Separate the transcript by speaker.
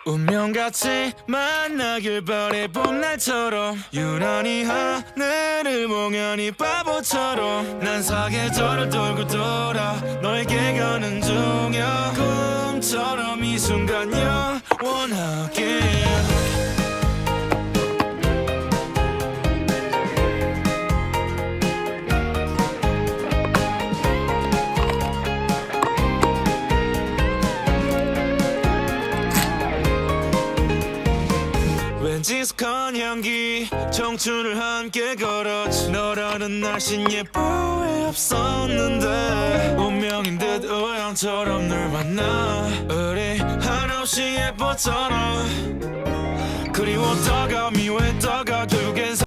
Speaker 1: 운명같이 만나길 바래본 날처럼 유난히 하늘을 멍하니 바보처럼 난 사계절을 돌고 돌아 너에게 가는 중이야. 꿈처럼 이 순간 영원하게. 왠지 익숙한 향기 청춘을 함께 걸었지. 너라는 날씬 예쁘게 없었는데 운명인 듯 우연처럼 널 만나 우리 한없이 예뻤잖아. 그리웠다가 미워했다가 결국엔